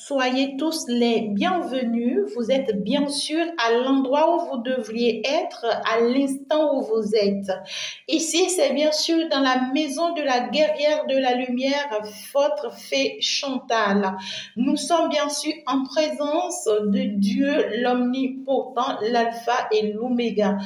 Soyez tous les bienvenus. Vous êtes bien sûr à l'endroit où vous devriez être à l'instant où vous êtes. Ici, c'est bien sûr dans la maison de la guerrière de la lumière, votre fée Chantal. Nous sommes bien sûr en présence de Dieu, l'omnipotent, l'alpha et l'oméga.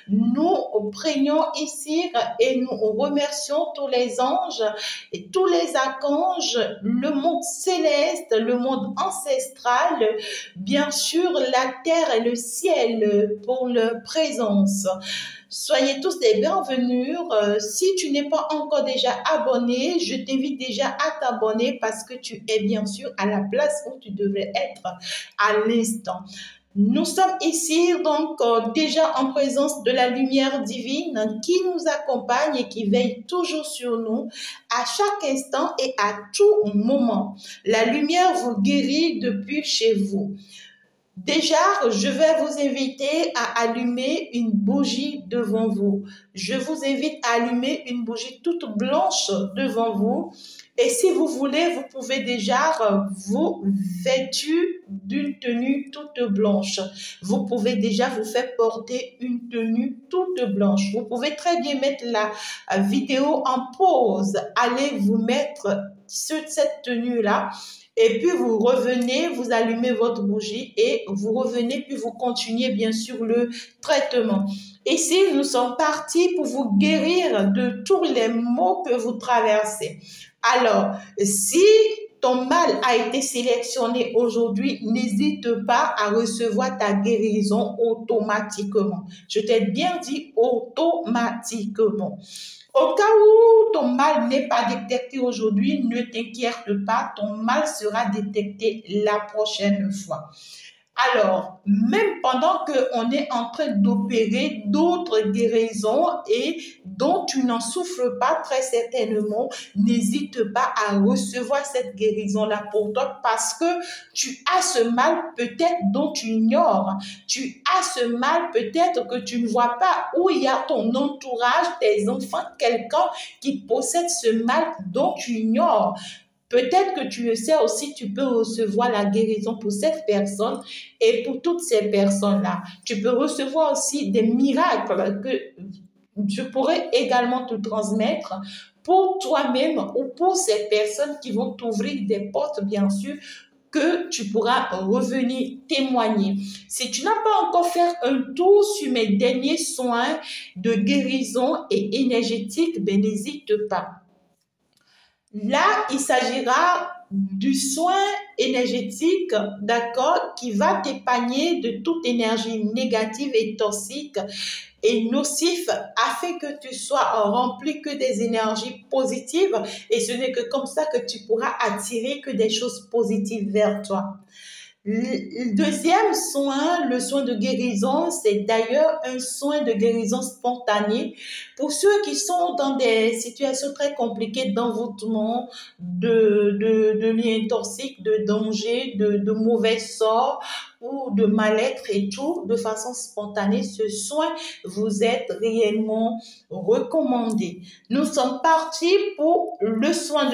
Nous prions ici et nous remercions tous les anges et tous les archanges, le monde céleste, le monde ancestral, bien sûr la terre et le ciel pour leur présence. Soyez tous les bienvenus. Si tu n'es pas encore déjà abonné, je t'invite déjà à t'abonner parce que tu es bien sûr à la place où tu devrais être à l'instant. Nous sommes ici donc déjà en présence de la lumière divine qui nous accompagne et qui veille toujours sur nous à chaque instant et à tout moment. La lumière vous guérit depuis chez vous. Déjà, je vais vous inviter à allumer une bougie devant vous. Je vous invite à allumer une bougie toute blanche devant vous. Et si vous voulez, vous pouvez déjà vous vêtir d'une tenue toute blanche. Vous pouvez déjà vous faire porter une tenue toute blanche. Vous pouvez très bien mettre la vidéo en pause. Allez vous mettre sur cette tenue-là. Et puis, vous revenez, vous allumez votre bougie et vous revenez, puis vous continuez bien sûr le traitement. Ici, nous sommes partis pour vous guérir de tous les maux que vous traversez. Alors, si ton mal a été sélectionné aujourd'hui, n'hésite pas à recevoir ta guérison automatiquement. Je t'ai bien dit automatiquement. Au cas où ton mal n'est pas détecté aujourd'hui, ne t'inquiète pas, ton mal sera détecté la prochaine fois. Alors, même pendant qu'on est en train d'opérer d'autres guérisons et dont tu n'en souffres pas très certainement, n'hésite pas à recevoir cette guérison-là pour toi parce que tu as ce mal peut-être dont tu ignores. Tu as ce mal peut-être que tu ne vois pas où il y a ton entourage, tes enfants, quelqu'un qui possède ce mal dont tu ignores. Peut-être que tu le sais aussi, tu peux recevoir la guérison pour cette personne et pour toutes ces personnes-là. Tu peux recevoir aussi des miracles que je pourrais également te transmettre pour toi-même ou pour ces personnes qui vont t'ouvrir des portes, bien sûr, que tu pourras revenir témoigner. Si tu n'as pas encore fait un tour sur mes derniers soins de guérison et énergétique, ben n'hésite pas. Là, il s'agira du soin énergétique, d'accord, qui va t'épargner de toute énergie négative et toxique et nocif afin que tu sois rempli que des énergies positives et ce n'est que comme ça que tu pourras attirer que des choses positives vers toi. Le deuxième soin, le soin de guérison, c'est d'ailleurs un soin de guérison spontanée pour ceux qui sont dans des situations très compliquées d'envoûtement, de liens toxiques, de danger, de mauvais sorts ou de mal-être et tout, de façon spontanée. Ce soin vous est réellement recommandé. Nous sommes partis pour le soin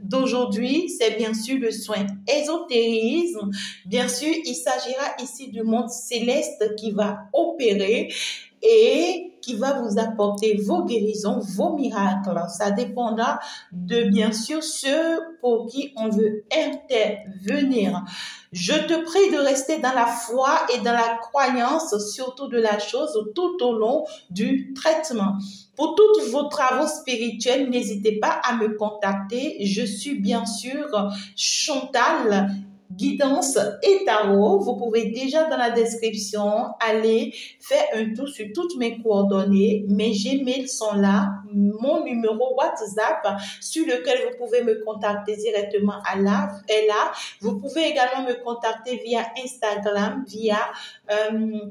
d'aujourd'hui, c'est bien sûr le soin ésotérisme. Bien sûr, il s'agira ici du monde céleste qui va opérer et qui va vous apporter vos guérisons, vos miracles. Ça dépendra de, bien sûr, ceux pour qui on veut intervenir. Je te prie de rester dans la foi et dans la croyance, surtout de la chose, tout au long du traitement. Pour tous vos travaux spirituels, n'hésitez pas à me contacter. Je suis bien sûr Chantal, guidance et tarot. Vous pouvez déjà dans la description aller faire un tour sur toutes mes coordonnées. Mes Gmails sont là, mon numéro WhatsApp sur lequel vous pouvez me contacter directement est là. Vous pouvez également me contacter via Instagram, via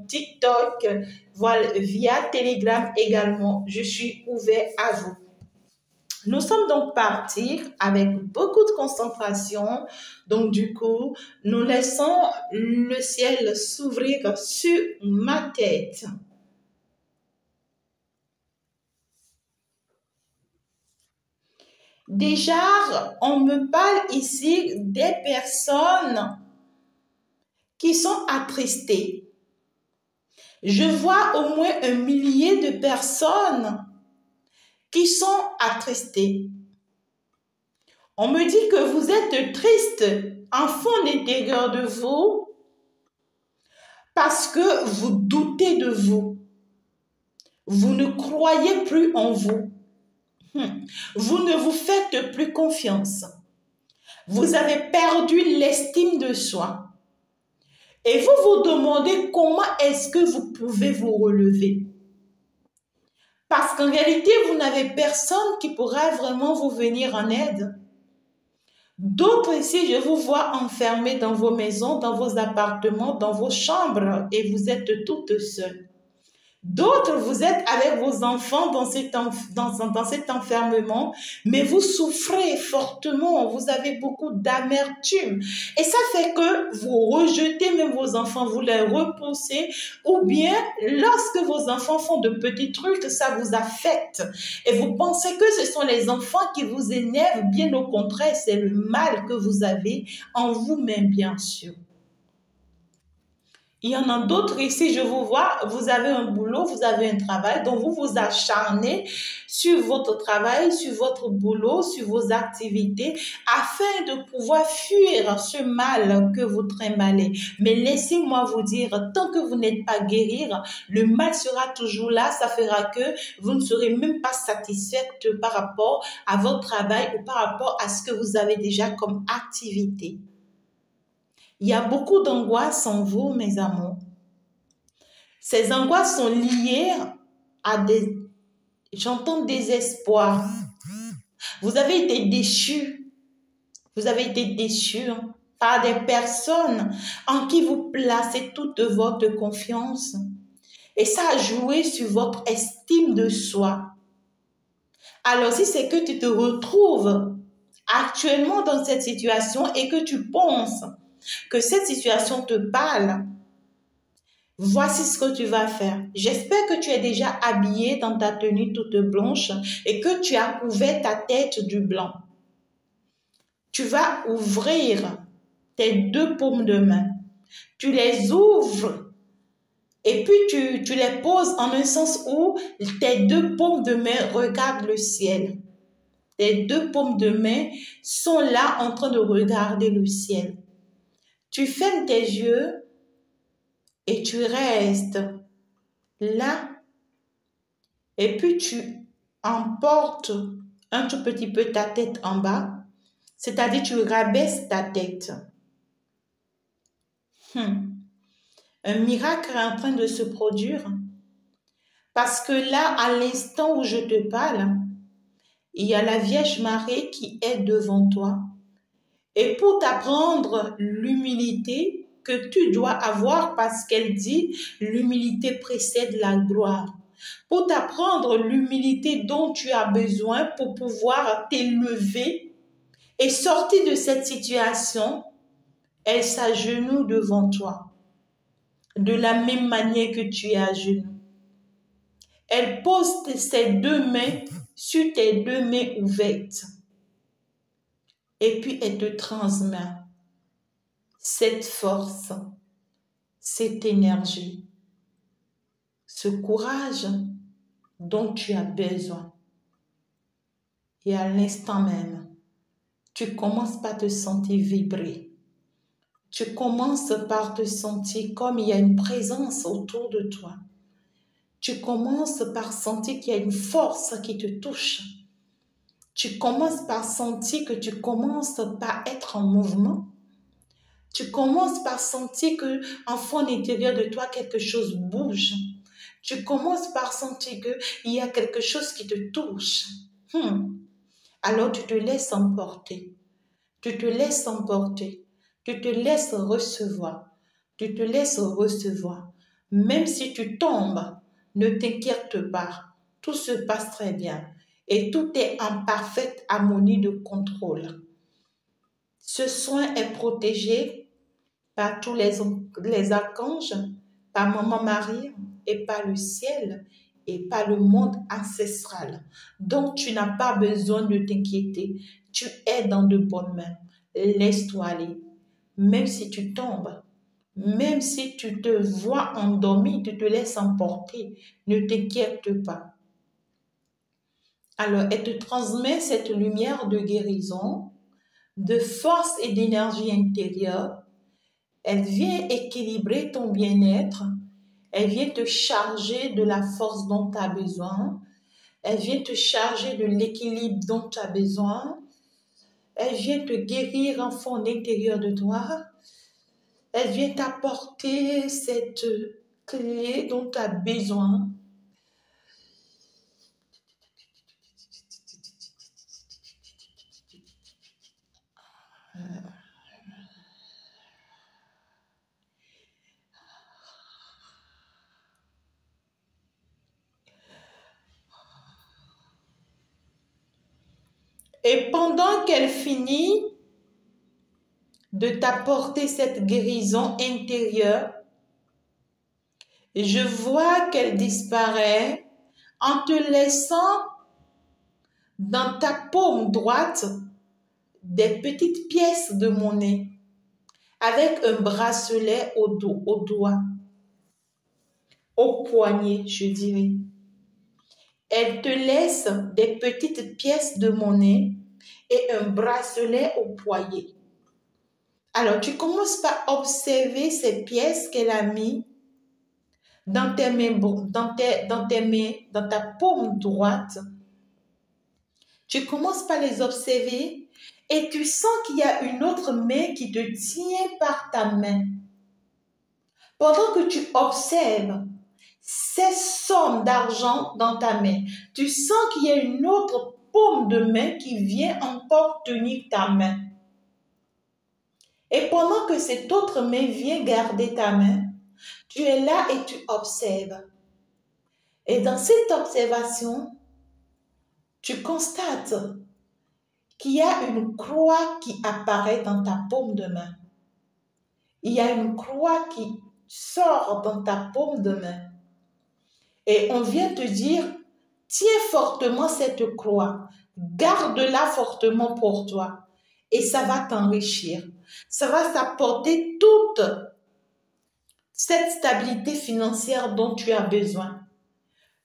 TikTok, voilà, via Telegram également. Je suis ouvert à vous. Nous sommes donc partis avec beaucoup de concentration. Donc, du coup, nous laissons le ciel s'ouvrir sur ma tête. Déjà, on me parle ici des personnes qui sont attristées. Je vois au moins 1 millier de personnes qui sont attristées. On me dit que vous êtes triste en fond intérieur de vous parce que vous doutez de vous. Vous ne croyez plus en vous. Vous ne vous faites plus confiance. Vous avez perdu l'estime de soi. Et vous vous demandez comment est-ce que vous pouvez vous relever. Parce qu'en réalité, vous n'avez personne qui pourra vraiment vous venir en aide. D'autres ici, je vous vois enfermés dans vos maisons, dans vos appartements, dans vos chambres et vous êtes toutes seules. D'autres, vous êtes avec vos enfants dans cet enfermement, mais vous souffrez fortement, vous avez beaucoup d'amertume. Et ça fait que vous rejetez même vos enfants, vous les repoussez, ou bien lorsque vos enfants font de petits trucs, ça vous affecte. Et vous pensez que ce sont les enfants qui vous énervent, bien au contraire, c'est le mal que vous avez en vous-même, bien sûr. Il y en a d'autres ici, je vous vois, vous avez un boulot, vous avez un travail, donc vous vous acharnez sur votre travail, sur votre boulot, sur vos activités, afin de pouvoir fuir ce mal que vous trimballez. Mais laissez-moi vous dire, tant que vous n'êtes pas guéri, le mal sera toujours là, ça fera que vous ne serez même pas satisfaite par rapport à votre travail ou par rapport à ce que vous avez déjà comme activité. Il y a beaucoup d'angoisse en vous, mes amours. Ces angoisses sont liées à j'entends désespoir. Vous avez été déchus. Vous avez été déchus par des personnes en qui vous placez toute votre confiance. Et ça a joué sur votre estime de soi. Alors, si c'est que tu te retrouves actuellement dans cette situation et que tu penses que cette situation te parle, voici ce que tu vas faire. J'espère que tu es déjà habillée dans ta tenue toute blanche et que tu as couvert ta tête du blanc. Tu vas ouvrir tes 2 paumes de main. Tu les ouvres et puis tu les poses en un sens où tes 2 paumes de main regardent le ciel. Tes 2 paumes de main sont là en train de regarder le ciel. Tu fermes tes yeux et tu restes là. Et puis tu emportes un tout petit peu ta tête en bas. C'est-à-dire tu rabaisses ta tête. Un miracle est en train de se produire. Parce que là, à l'instant où je te parle, il y a la Vierge Marie qui est devant toi. Et pour t'apprendre l'humilité que tu dois avoir, parce qu'elle dit, l'humilité précède la gloire. Pour t'apprendre l'humilité dont tu as besoin pour pouvoir t'élever et sortir de cette situation, elle s'agenouille devant toi. De la même manière que tu es à genoux. Elle pose ses 2 mains sur tes 2 mains ouvertes. Et puis elle te transmet cette force, cette énergie, ce courage dont tu as besoin. Et à l'instant même, tu commences par te sentir vibrer. Tu commences par te sentir comme il y a une présence autour de toi. Tu commences par sentir qu'il y a une force qui te touche. Tu commences par sentir que tu commences par être en mouvement. Tu commences par sentir qu'en fond intérieur de toi, quelque chose bouge. Tu commences par sentir qu'il y a quelque chose qui te touche. Alors tu te laisses emporter. Tu te laisses emporter. Tu te laisses recevoir. Tu te laisses recevoir. Même si tu tombes, ne t'inquiète pas. Tout se passe très bien. Et tout est en parfaite harmonie de contrôle. Ce soin est protégé par tous les archanges, par Maman Marie et par le ciel et par le monde ancestral. Donc, tu n'as pas besoin de t'inquiéter. Tu es dans de bonnes mains. Laisse-toi aller. Même si tu tombes, même si tu te vois endormi, tu te laisses emporter, ne t'inquiète pas. Alors, elle te transmet cette lumière de guérison, de force et d'énergie intérieure. Elle vient équilibrer ton bien-être. Elle vient te charger de la force dont tu as besoin. Elle vient te charger de l'équilibre dont tu as besoin. Elle vient te guérir en fond intérieur de toi. Elle vient t'apporter cette clé dont tu as besoin. Et pendant qu'elle finit de t'apporter cette guérison intérieure, je vois qu'elle disparaît en te laissant dans ta paume droite des petites pièces de monnaie avec un bracelet au doigt, au poignet, je dirais. Elle te laisse des petites pièces de monnaie et un bracelet au poignet. Alors, tu commences par observer ces pièces qu'elle a mis dans tes mains, dans ta paume droite. Tu commences par les observer et tu sens qu'il y a une autre main qui te tient par ta main. Pendant que tu observes ces sommes d'argent dans ta main, tu sens qu'il y a une autre paume de main qui vient encore tenir ta main. Et pendant que cette autre main vient garder ta main, tu es là et tu observes. Et dans cette observation, tu constates qu'il y a une croix qui apparaît dans ta paume de main. Il y a une croix qui sort dans ta paume de main. Et on vient te dire, tiens fortement cette croix, garde-la fortement pour toi. Et ça va t'enrichir. Ça va t'apporter toute cette stabilité financière dont tu as besoin.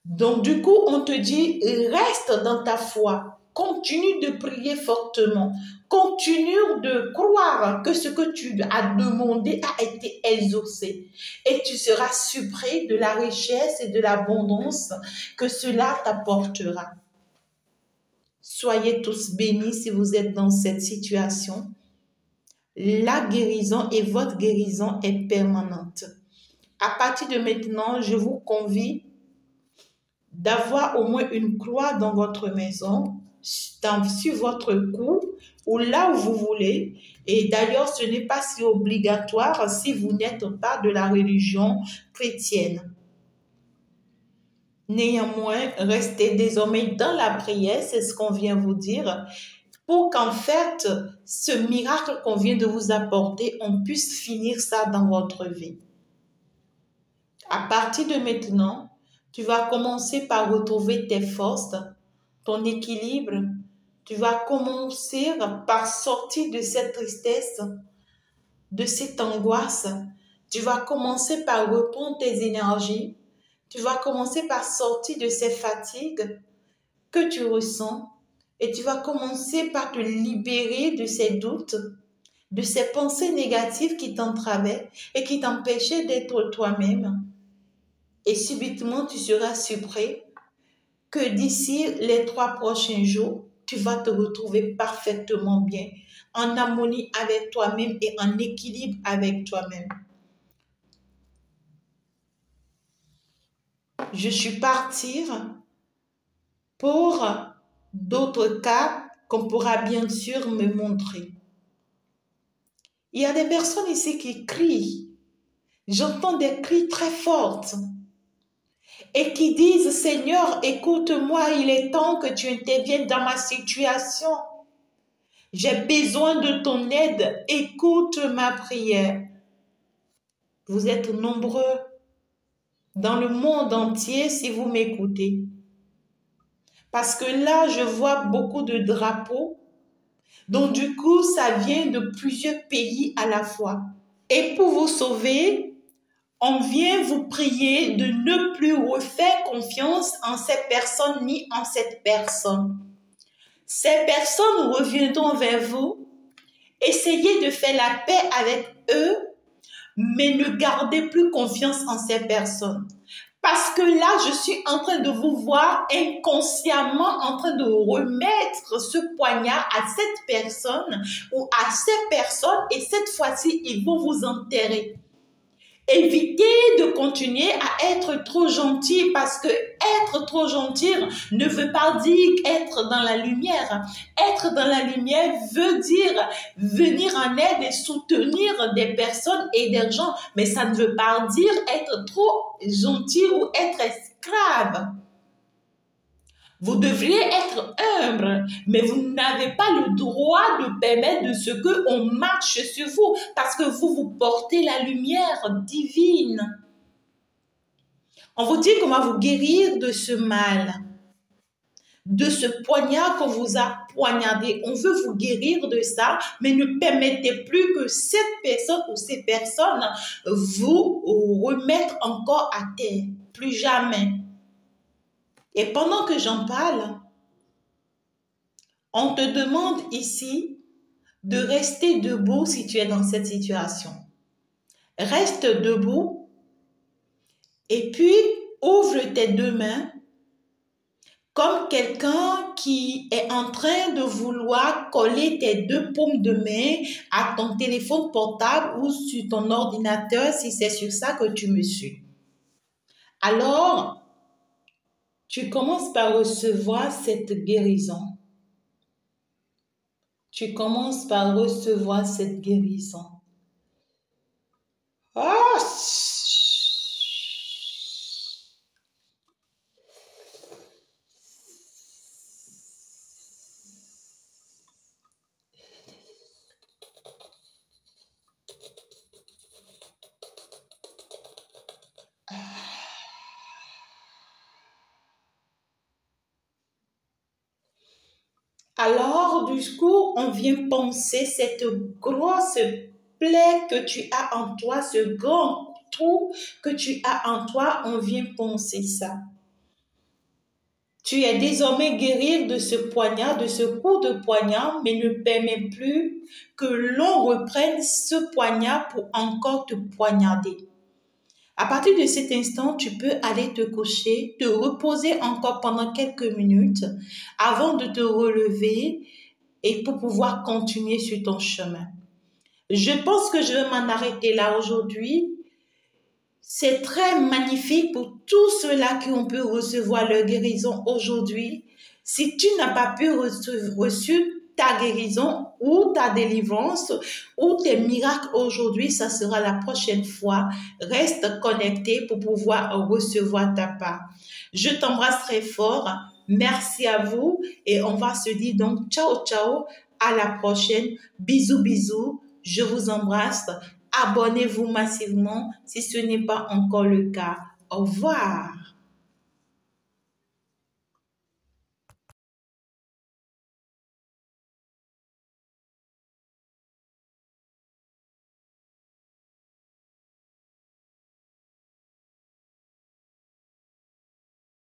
Donc du coup, on te dit, reste dans ta foi. Continue de prier fortement. Continue de croire que ce que tu as demandé a été exaucé. Et tu seras surpris de la richesse et de l'abondance que cela t'apportera. Soyez tous bénis si vous êtes dans cette situation. La guérison et votre guérison est permanente. À partir de maintenant, je vous convie d'avoir au moins une croix dans votre maison, sur votre cou ou là où vous voulez. Et d'ailleurs, ce n'est pas si obligatoire si vous n'êtes pas de la religion chrétienne. Néanmoins, restez désormais dans la prière, c'est ce qu'on vient vous dire, pour qu'en fait, ce miracle qu'on vient de vous apporter, on puisse finir ça dans votre vie. À partir de maintenant, tu vas commencer par retrouver tes forces, ton équilibre. Tu vas commencer par sortir de cette tristesse, de cette angoisse. Tu vas commencer par reprendre tes énergies. Tu vas commencer par sortir de ces fatigues que tu ressens. Et tu vas commencer par te libérer de ces doutes, de ces pensées négatives qui t'entravaient et qui t'empêchaient d'être toi-même. Et subitement, tu seras surpris que d'ici les 3 prochains jours, tu vas te retrouver parfaitement bien, en harmonie avec toi-même et en équilibre avec toi-même. Je suis partie pour d'autres cas qu'on pourra bien sûr me montrer. Il y a des personnes ici qui crient. J'entends des cris très forts. Et qui disent, Seigneur, écoute-moi, il est temps que tu interviennes dans ma situation. J'ai besoin de ton aide, écoute ma prière. Vous êtes nombreux dans le monde entier si vous m'écoutez. Parce que là, je vois beaucoup de drapeaux. Donc du coup, ça vient de plusieurs pays à la fois. Et pour vous sauver, on vient vous prier de ne plus refaire confiance en cette personne ni en cette personne. Ces personnes reviendront vers vous. Essayez de faire la paix avec eux, mais ne gardez plus confiance en ces personnes. Parce que là, je suis en train de vous voir inconsciemment en train de remettre ce poignard à cette personne ou à ces personnes et cette fois-ci, ils vont vous enterrer. Évitez de continuer à être trop gentil parce que être trop gentil ne veut pas dire être dans la lumière. Être dans la lumière veut dire venir en aide et soutenir des personnes et des gens. Mais ça ne veut pas dire être trop gentil ou être esclave. Vous devriez être humble, mais vous n'avez pas le droit de permettre de ce qu'on marche sur vous parce que vous portez la lumière divine. On vous dit comment vous guérir de ce mal, de ce poignard qu'on vous a poignardé. On veut vous guérir de ça, mais ne permettez plus que cette personne ou ces personnes vous remettent encore à terre. Plus jamais. Et pendant que j'en parle, on te demande ici de rester debout si tu es dans cette situation. Reste debout et puis ouvre tes deux mains comme quelqu'un qui est en train de vouloir coller tes deux paumes de main à ton téléphone portable ou sur ton ordinateur si c'est sur ça que tu me suis. Alors, tu commences par recevoir cette guérison. Tu commences par recevoir cette guérison. Ah! Alors, du coup, on vient penser cette grosse plaie que tu as en toi, ce grand trou que tu as en toi, on vient penser ça. Tu es désormais guéri de ce poignard, de ce coup de poignard, mais ne permets plus que l'on reprenne ce poignard pour encore te poignarder. À partir de cet instant, tu peux aller te coucher, te reposer encore pendant quelques minutes avant de te relever et pour pouvoir continuer sur ton chemin. Je pense que je vais m'en arrêter là aujourd'hui. C'est très magnifique pour tous ceux-là qui ont pu recevoir leur guérison aujourd'hui. Si tu n'as pas pu recevoir ta guérison ou ta délivrance ou tes miracles aujourd'hui, ça sera la prochaine fois. Reste connecté pour pouvoir recevoir ta part. Je t'embrasse très fort. Merci à vous et on va se dire donc ciao ciao, à la prochaine. Bisous bisous. Je vous embrasse. Abonnez-vous massivement si ce n'est pas encore le cas. Au revoir.